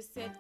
recettes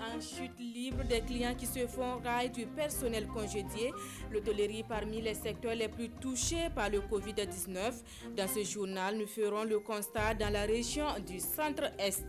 en chute libre, des clients qui se font rail, du personnel congédié. L'hôtellerie parmi les secteurs les plus touchés par le Covid-19. Dans ce journal, nous ferons le constat dans la région du centre-est.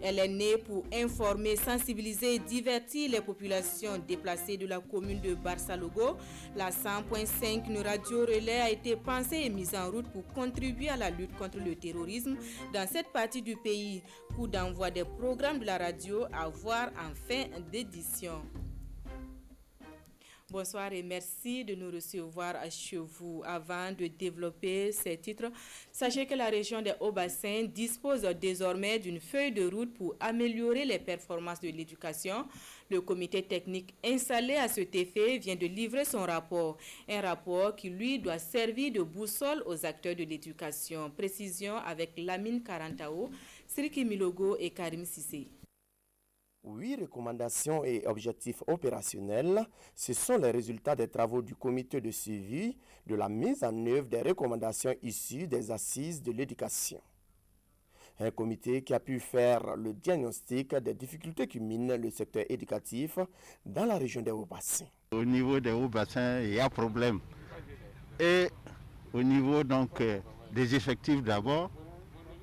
Elle est née pour informer, sensibiliser et divertir les populations déplacées de la commune de Barsalogo. La 100.5 radio relais a été pensée et mise en route pour contribuer à la lutte contre le terrorisme dans cette partie du pays. Coup d'envoi des programmes de la radio à voir en fin d'édition. Bonsoir et merci de nous recevoir chez vous. Avant de développer ces titres, sachez que la région des Hauts-Bassins dispose désormais d'une feuille de route pour améliorer les performances de l'éducation. Le comité technique installé à cet effet vient de livrer son rapport. Un rapport qui, lui, doit servir de boussole aux acteurs de l'éducation. Précision avec Lamine Karantao, Siriki Milogo et Karim Sissé. 8 recommandations et objectifs opérationnels, ce sont les résultats des travaux du comité de suivi de la mise en œuvre des recommandations issues des assises de l'éducation. Un comité qui a pu faire le diagnostic des difficultés qui minent le secteur éducatif dans la région des Hauts-Bassins. Au niveau des Hauts-Bassins, il y a problème. Et au niveau donc des effectifs d'abord,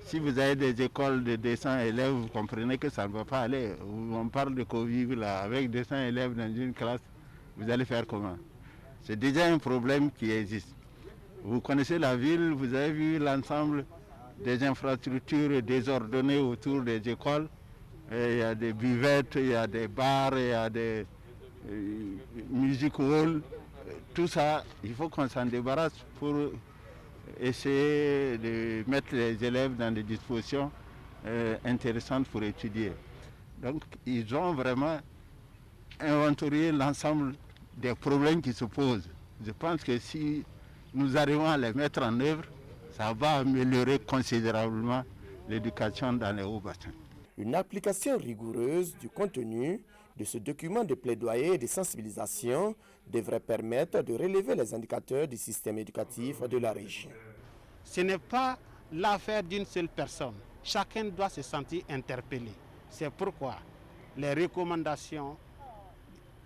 si vous avez des écoles de 200 élèves, vous comprenez que ça ne va pas aller. On parle de Covid là, avec 200 élèves dans une classe, vous allez faire comment? C'est déjà un problème qui existe. Vous connaissez la ville, vous avez vu l'ensemble des infrastructures désordonnées autour des écoles. Il y a des buvettes, il y a des bars, il y a des music halls. Tout ça, il faut qu'on s'en débarrasse pour essayer de mettre les élèves dans des dispositions intéressantes pour étudier. Donc, ils ont vraiment inventorié l'ensemble des problèmes qui se posent. Je pense que si nous arrivons à les mettre en œuvre, ça va améliorer considérablement l'éducation dans les Hauts-Bassins. Une application rigoureuse du contenu de ce document de plaidoyer et de sensibilisation devrait permettre de relever les indicateurs du système éducatif de la région. Ce n'est pas l'affaire d'une seule personne. Chacun doit se sentir interpellé. C'est pourquoi les recommandations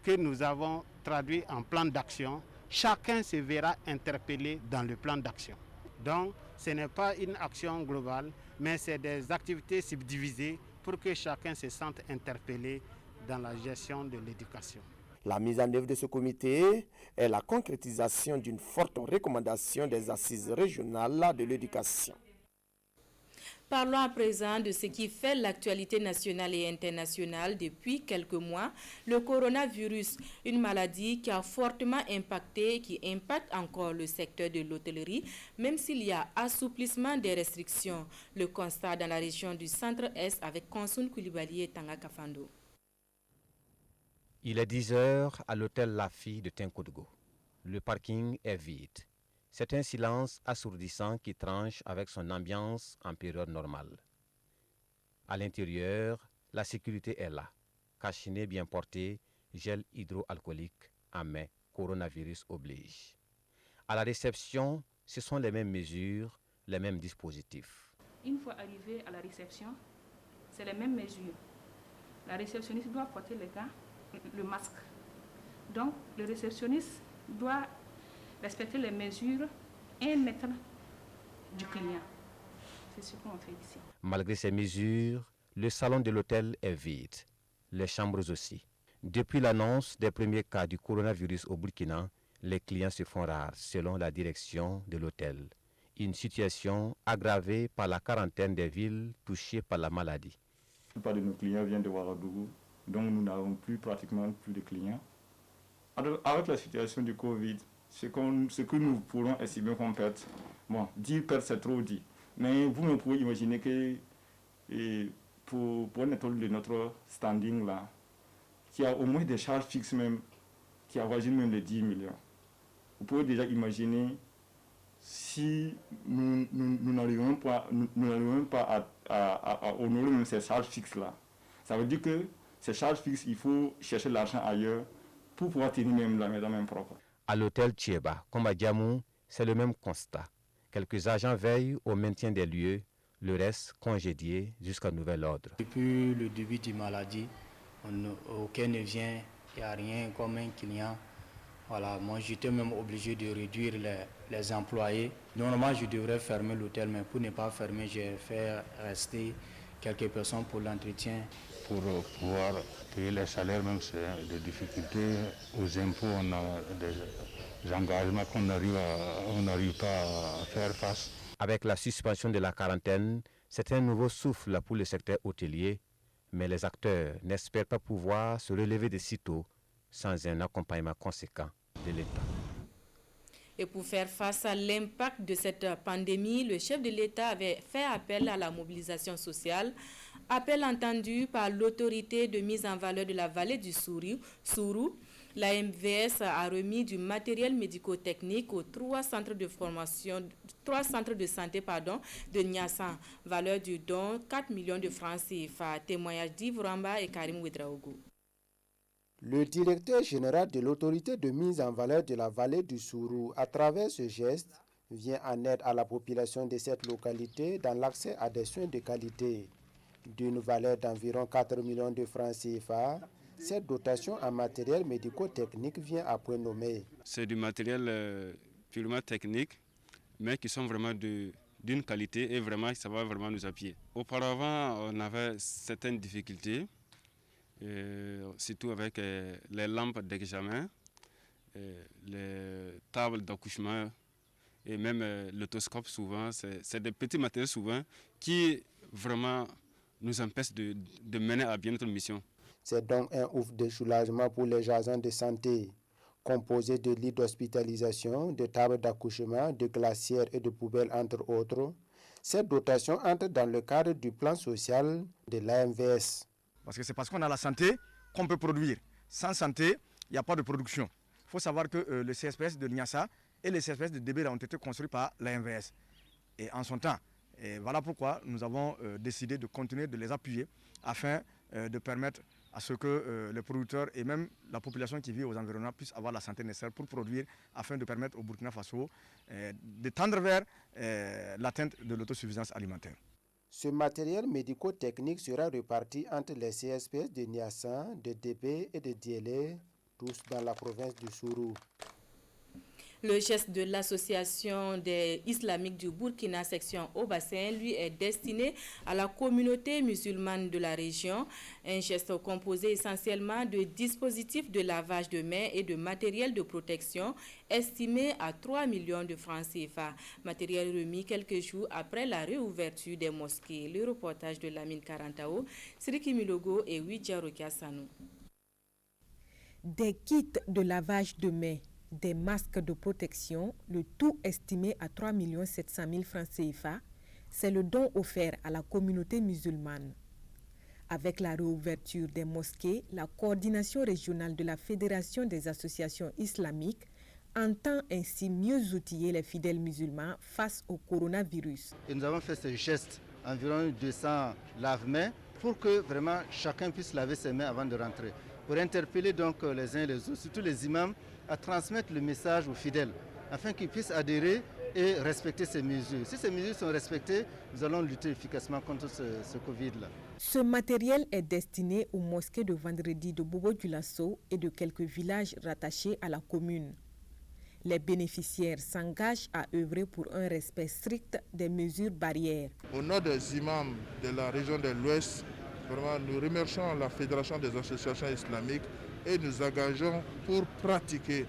que nous avons traduites en plan d'action, chacun se verra interpellé dans le plan d'action. Donc, ce n'est pas une action globale, mais c'est des activités subdivisées pour que chacun se sente interpellé dans la gestion de l'éducation. La mise en œuvre de ce comité est la concrétisation d'une forte recommandation des assises régionales de l'éducation. Parlons à présent de ce qui fait l'actualité nationale et internationale depuis quelques mois, le coronavirus, une maladie qui a fortement impacté et qui impacte encore le secteur de l'hôtellerie, même s'il y a assouplissement des restrictions. Le constat dans la région du centre-est avec Konsoun Koulibaly et Tanga Kafando. Il est 10 heures à l'hôtel La Fille de Tinkoudgo. Le parking est vide. C'est un silence assourdissant qui tranche avec son ambiance en période normale. À l'intérieur, la sécurité est là. Cachiné bien porté, gel hydroalcoolique en main, coronavirus oblige. À la réception, ce sont les mêmes mesures, les mêmes dispositifs. Une fois arrivé à la réception, c'est les mêmes mesures. La réceptionniste doit porter le masque. Donc, le réceptionniste doit respecter les mesures 1 mètre du client. C'est ce qu'on fait ici. Malgré ces mesures, le salon de l'hôtel est vide. Les chambres aussi. Depuis l'annonce des premiers cas du coronavirus au Burkina, les clients se font rares, selon la direction de l'hôtel. Une situation aggravée par la quarantaine des villes touchées par la maladie. La plupart de nos clients viennent de Ouagadougou, donc nous n'avons pratiquement plus de clients. Avec la situation du Covid, ce que nous pourrons estimer comme perte, bon, 10 pertes c'est trop dit, mais vous pouvez imaginer que pour un hôtel de notre standing là, qui a au moins des charges fixes même, qui avoisinent même les 10 millions. Vous pouvez déjà imaginer si nous n'arrivons pas à honorer même ces charges fixes là. Ça veut dire que ces charges fixes, il faut chercher l'argent ailleurs pour pouvoir tenir même la maison même propre. À l'hôtel Thiéba, comme à Diamou, c'est le même constat. Quelques agents veillent au maintien des lieux, Le reste congédié jusqu'à nouvel ordre. Depuis le début de la maladie, aucun ne vient, il n'y a rien comme un client. Voilà, moi j'étais même obligé de réduire les employés. Normalement je devrais fermer l'hôtel, mais pour ne pas fermer, j'ai fait rester quelques personnes pour l'entretien. Pour pouvoir payer les salaires, même c'est des difficultés. Aux impôts, on a des engagements qu'on n'arrive pas à faire face. Avec la suspension de la quarantaine, c'est un nouveau souffle pour le secteur hôtelier, mais les acteurs n'espèrent pas pouvoir se relever de sitôt sans un accompagnement conséquent de l'État. Et pour faire face à l'impact de cette pandémie, le chef de l'État avait fait appel à la mobilisation sociale, appel entendu par l'autorité de mise en valeur de la vallée du Sourou. La MVS a remis du matériel médico-technique aux 3 centres de santé de Niassan, valeur du don 4 millions de francs CFA. Témoignage d'Yves Ramba et Karim Ouedraogo. Le directeur général de l'autorité de mise en valeur de la vallée du Sourou, à travers ce geste, vient en aide à la population de cette localité dans l'accès à des soins de qualité. D'une valeur d'environ 4 millions de francs CFA, cette dotation en matériel médico-technique vient à point nommé. C'est du matériel purement technique, mais qui sont vraiment d'une qualité et vraiment ça va vraiment nous appuyer. Auparavant, on avait certaines difficultés. Surtout avec les lampes d'examen, les tables d'accouchement et même l'autoscope souvent. C'est des petits matériels souvent qui vraiment nous empêchent de mener à bien notre mission. C'est donc un ouf de soulagement pour les agents de santé. Composé de lits d'hospitalisation, de tables d'accouchement, de glacières et de poubelles entre autres, cette dotation entre dans le cadre du plan social de l'AMVS. Parce que c'est parce qu'on a la santé qu'on peut produire. Sans santé, il n'y a pas de production. Il faut savoir que le CSPS de Niassa et le CSPS de Débéra ont été construits par l'AMVS. Et en son temps, et voilà pourquoi nous avons décidé de continuer de les appuyer afin de permettre à ce que les producteurs et même la population qui vit aux environnements puissent avoir la santé nécessaire pour produire afin de permettre au Burkina Faso de tendre vers l'atteinte de l'autosuffisance alimentaire. Ce matériel médico-technique sera réparti entre les CSPS de Niassan, de Débé et de Diélé, tous dans la province du Sourou. Le geste de l'association des islamiques du Burkina section au bassin lui est destiné à la communauté musulmane de la région. Un geste composé essentiellement de dispositifs de lavage de mains et de matériel de protection estimé à 3 millions de francs CFA. Matériel remis quelques jours après la réouverture des mosquées. Le reportage de Lamine Karantao, Siriki Milogo et Widja Rokiasanou. Des kits de lavage de mains, des masques de protection, le tout estimé à 3 700 000 francs CFA, c'est le don offert à la communauté musulmane. Avec la réouverture des mosquées, la coordination régionale de la Fédération des associations islamiques entend ainsi mieux outiller les fidèles musulmans face au coronavirus. Et nous avons fait ce geste, environ 200 lave-mains, pour que vraiment chacun puisse laver ses mains avant de rentrer. Pour interpeller donc les uns et les autres, surtout les imams, à transmettre le message aux fidèles, afin qu'ils puissent adhérer et respecter ces mesures. Si ces mesures sont respectées, nous allons lutter efficacement contre ce Covid-là. Ce matériel est destiné aux mosquées de Vendredi de Bobo-Dioulasso et de quelques villages rattachés à la commune. Les bénéficiaires s'engagent à œuvrer pour un respect strict des mesures barrières. Au nom des imams de la région de l'Ouest, vraiment, nous remercions la Fédération des associations islamiques et nous engageons pour pratiquer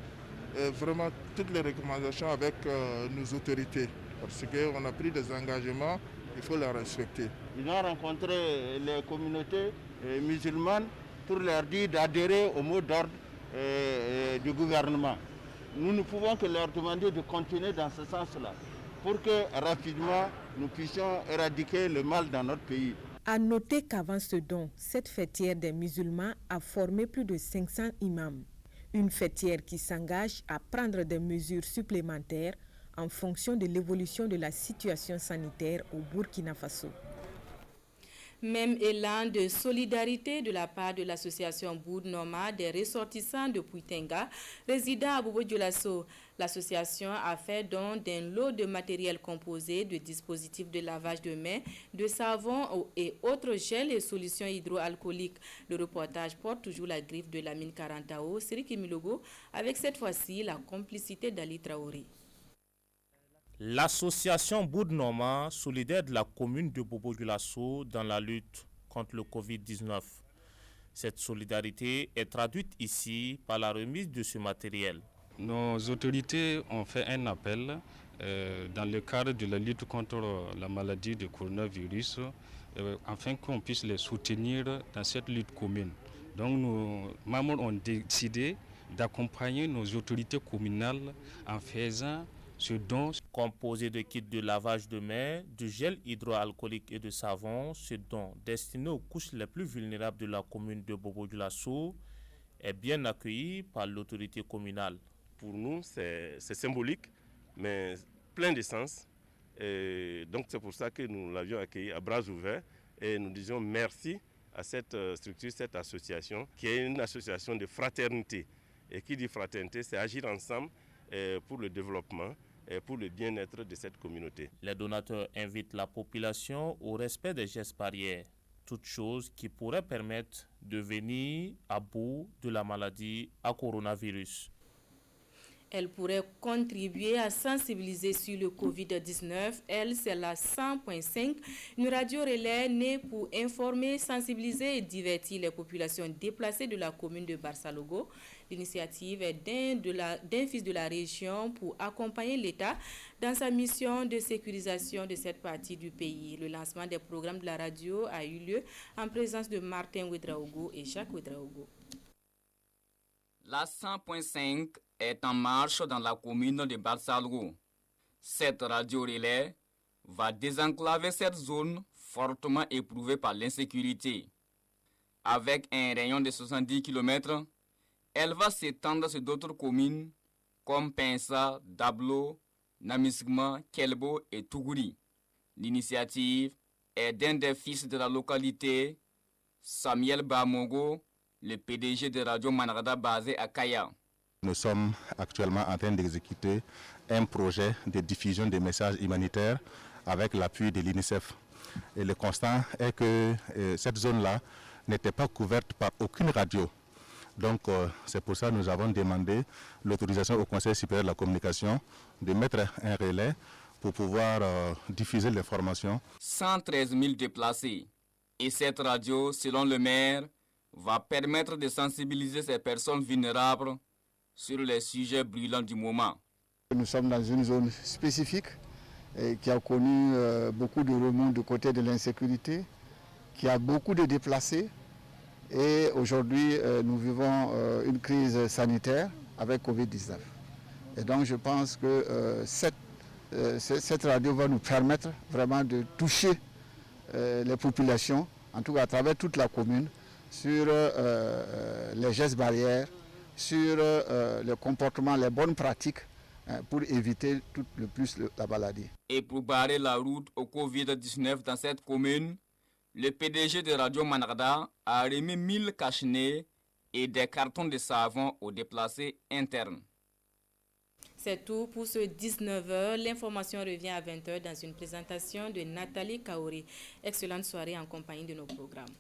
vraiment toutes les recommandations avec nos autorités. Parce qu'on a pris des engagements, il faut les respecter. Ils ont rencontré les communautés musulmanes pour leur dire d'adhérer au mot d'ordre du gouvernement. Nous ne pouvons que leur demander de continuer dans ce sens-là pour que rapidement nous puissions éradiquer le mal dans notre pays. À noter qu'avant ce don, cette fêtière des musulmans a formé plus de 500 imams. Une fêtière qui s'engage à prendre des mesures supplémentaires en fonction de l'évolution de la situation sanitaire au Burkina Faso. Même élan de solidarité de la part de l'association Boud Noma des ressortissants de Puitenga, résidant à Bobo-Dioulasso. L'association a fait don d'un lot de matériel composé de dispositifs de lavage de mains, de savon et autres gels et solutions hydroalcooliques. Le reportage porte toujours la griffe de la mine Karantao, Siriki Milogo, avec cette fois-ci la complicité d'Ali Traoré. L'association Boud Noma, solidaire de la commune de Bobo-Dioulasso dans la lutte contre le Covid-19. Cette solidarité est traduite ici par la remise de ce matériel. Nos autorités ont fait un appel dans le cadre de la lutte contre la maladie de coronavirus afin qu'on puisse les soutenir dans cette lutte commune. Donc nos membres ont décidé d'accompagner nos autorités communales en faisant ce don. Composé de kits de lavage de mains, de gel hydroalcoolique et de savon, ce don destiné aux couches les plus vulnérables de la commune de Bobo-Dioulasso est bien accueilli par l'autorité communale. Pour nous, c'est symbolique, mais plein de sens. Et donc c'est pour ça que nous l'avions accueilli à bras ouverts et nous disons merci à cette structure, cette association, qui est une association de fraternité. Et qui dit fraternité, c'est agir ensemble pour le développement et pour le bien-être de cette communauté. Les donateurs invitent la population au respect des gestes barrières, toutes choses qui pourraient permettre de venir à bout de la maladie à coronavirus. Elle pourrait contribuer à sensibiliser sur le Covid-19. Elle, c'est la 100.5, une radio relais née pour informer, sensibiliser et divertir les populations déplacées de la commune de Barsalogo. L'initiative est d'un fils de la région pour accompagner l'État dans sa mission de sécurisation de cette partie du pays. Le lancement des programmes de la radio a eu lieu en présence de Martin Ouedraogo et Jacques Ouedraogo. La 100.5 est en marche dans la commune de Barsalogo. Cette radio relais va désenclaver cette zone fortement éprouvée par l'insécurité. Avec un rayon de 70 km, elle va s'étendre sur d'autres communes comme Pensa, Dablo, Namisigma, Kelbo et Tougouri. L'initiative est d'un des fils de la localité, Samuel Bamongo, le PDG de Radio Manarada basé à Kaya. Nous sommes actuellement en train d'exécuter un projet de diffusion des messages humanitaires avec l'appui de l'UNICEF. Et le constat est que cette zone-là n'était pas couverte par aucune radio. Donc c'est pour ça que nous avons demandé l'autorisation au Conseil supérieur de la communication de mettre un relais pour pouvoir diffuser l'information. 113 000 déplacés. Et cette radio, selon le maire, va permettre de sensibiliser ces personnes vulnérables sur les sujets brûlants du moment. Nous sommes dans une zone spécifique qui a connu beaucoup de remous du côté de l'insécurité, qui a beaucoup de déplacés. Et aujourd'hui, nous vivons une crise sanitaire avec Covid-19. Et donc, je pense que cette radio va nous permettre vraiment de toucher les populations, en tout cas à travers toute la commune, sur les gestes barrières, sur le comportement, les bonnes pratiques pour éviter tout le plus la maladie. Et pour barrer la route au Covid-19 dans cette commune, le PDG de Radio Manarda a remis 1000 cache-nez et des cartons de savon aux déplacés internes. C'est tout pour ce 19h. L'information revient à 20h dans une présentation de Nathalie Kaori. Excellente soirée en compagnie de nos programmes.